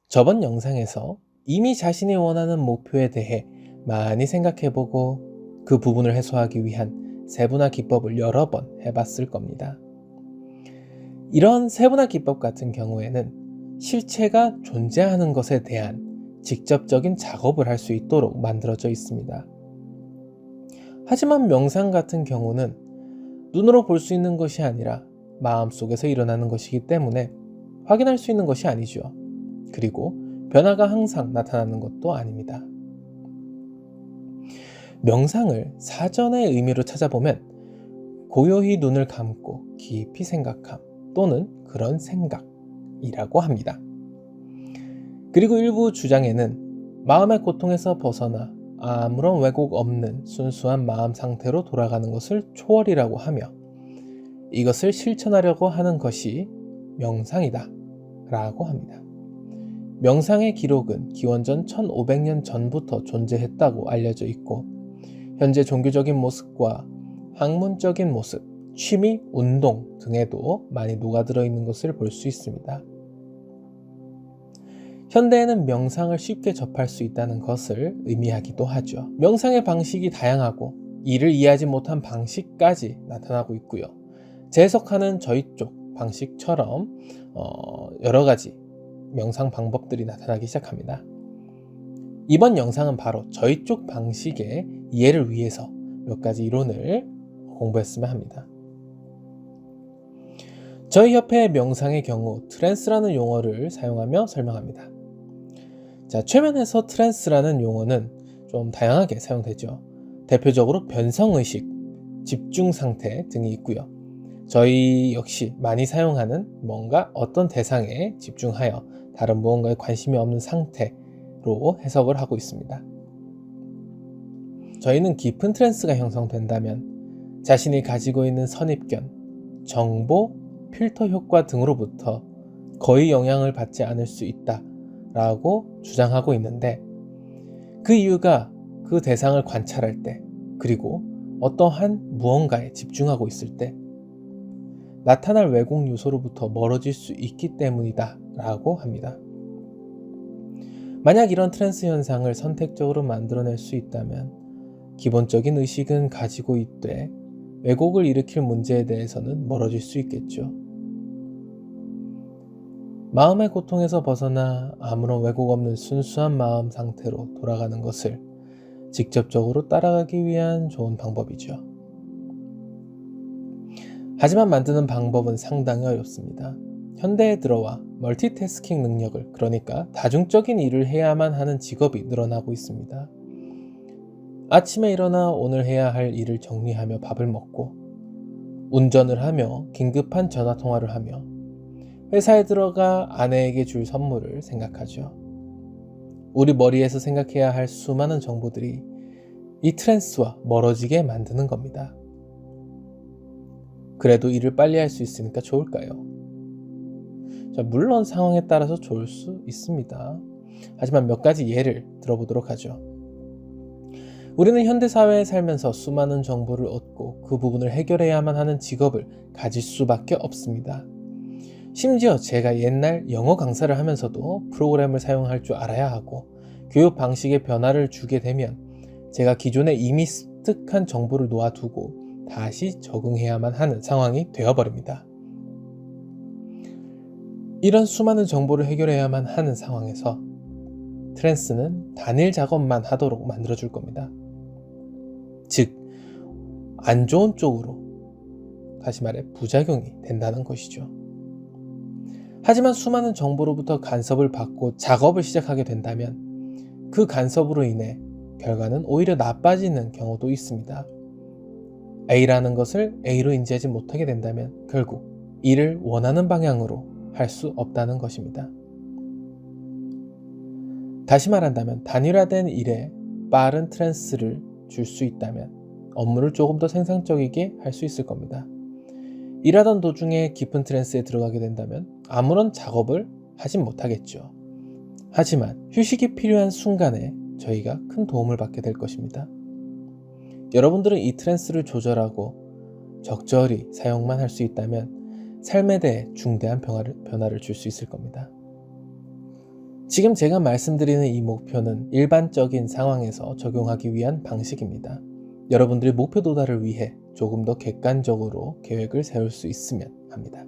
저번 영상에서 이미 자신이 원하는 목표에 대해 많이 생각해보고 그 부분을 해소하기 위한 세분화 기법을 여러 번 해봤을 겁니다. 이런 세분화 기법 같은 경우에는 실체가 존재하는 것에 대한 직접적인 작업을 할 수 있도록 만들어져 있습니다. 하지만 명상 같은 경우는 눈으로 볼 수 있는 것이 아니라 마음속에서 일어나는 것이기 때문에 확인할 수 있는 것이 아니죠. 그리고 변화가 항상 나타나는 것도 아닙니다. 명상을 사전의 의미로 찾아보면 고요히 눈을 감고 깊이 생각함 또는 그런 생각이라고 합니다. 그리고 일부 주장에는 마음의 고통에서 벗어나 아무런 왜곡 없는 순수한 마음 상태로 돌아가는 것을 초월이라고 하며 이것을 실천하려고 하는 것이 명상이다 라고 합니다. 명상의 기록은 기원전 1500년 전부터 존재했다고 알려져 있고 현재 종교적인 모습과 학문적인 모습, 취미, 운동 등에도 많이 녹아들어 있는 것을 볼 수 있습니다. 현대에는 명상을 쉽게 접할 수 있다는 것을 의미하기도 하죠. 명상의 방식이 다양하고 이를 이해하지 못한 방식까지 나타나고 있고요. 재해석하는 저희 쪽 방식처럼 여러 가지 명상 방법들이 나타나기 시작합니다. 이번 영상은 바로 저희 쪽 방식의 이해를 위해서 몇 가지 이론을 공부했으면 합니다. 저희 협회의 명상의 경우 트랜스라는 용어를 사용하며 설명합니다. 자, 최면에서 트랜스라는 용어는 좀 다양하게 사용되죠. 대표적으로 변성의식, 집중상태 등이 있고요. 저희 역시 많이 사용하는 뭔가 어떤 대상에 집중하여 다른 무언가에 관심이 없는 상태로 해석을 하고 있습니다. 저희는 깊은 트랜스가 형성된다면 자신이 가지고 있는 선입견, 정보, 필터 효과 등으로부터 거의 영향을 받지 않을 수 있다라고 주장하고 있는데 그 이유가 그 대상을 관찰할 때 그리고 어떠한 무언가에 집중하고 있을 때 나타날 왜곡 요소로부터 멀어질 수 있기 때문이다 라고 합니다. 만약 이런 트랜스 현상을 선택적으로 만들어낼 수 있다면 기본적인 의식은 가지고 있되 왜곡을 일으킬 문제에 대해서는 멀어질 수 있겠죠. 마음의 고통에서 벗어나 아무런 왜곡 없는 순수한 마음 상태로 돌아가는 것을 직접적으로 따라가기 위한 좋은 방법이죠. 하지만 만드는 방법은 상당히 어렵습니다. 현대에 들어와 멀티태스킹 능력을, 그러니까 다중적인 일을 해야만 하는 직업이 늘어나고 있습니다. 아침에 일어나 오늘 해야 할 일을 정리하며 밥을 먹고 운전을 하며 긴급한 전화통화를 하며 회사에 들어가 아내에게 줄 선물을 생각하죠. 우리 머리에서 생각해야 할 수많은 정보들이 이 트랜스와 멀어지게 만드는 겁니다. 그래도 일을 빨리 할 수 있으니까 좋을까요? 자, 물론 상황에 따라서 좋을 수 있습니다. 하지만 몇 가지 예를 들어보도록 하죠. 우리는 현대사회에 살면서 수많은 정보를 얻고 그 부분을 해결해야만 하는 직업을 가질 수밖에 없습니다. 심지어 제가 옛날 영어 강사를 하면서도 프로그램을 사용할 줄 알아야 하고 교육 방식에 변화를 주게 되면 제가 기존에 이미 습득한 정보를 놓아두고 다시 적응해야만 하는 상황이 되어버립니다. 이런 수많은 정보를 해결해야만 하는 상황에서 트랜스는 단일 작업만 하도록 만들어줄 겁니다. 즉, 안 좋은 쪽으로, 다시 말해 부작용이 된다는 것이죠. 하지만 수많은 정보로부터 간섭을 받고 작업을 시작하게 된다면 그 간섭으로 인해 결과는 오히려 나빠지는 경우도 있습니다. A라는 것을 A로 인지하지 못하게 된다면 결국 이를 원하는 방향으로 할 수 없다는 것입니다. 다시 말한다면 단일화된 일에 빠른 트랜스를 줄 수 있다면 업무를 조금 더 생산적이게 할 수 있을 겁니다. 일하던 도중에 깊은 트랜스에 들어가게 된다면 아무런 작업을 하진 못하겠죠. 하지만 휴식이 필요한 순간에 저희가 큰 도움을 받게 될 것입니다. 여러분들은 이 트랜스를 조절하고 적절히 사용만 할 수 있다면 삶에 대해 중대한 변화를 줄 수 있을 겁니다. 지금 제가 말씀드리는 이 목표는 일반적인 상황에서 적용하기 위한 방식입니다. 여러분들이 목표 도달을 위해 조금 더 객관적으로 계획을 세울 수 있으면 합니다.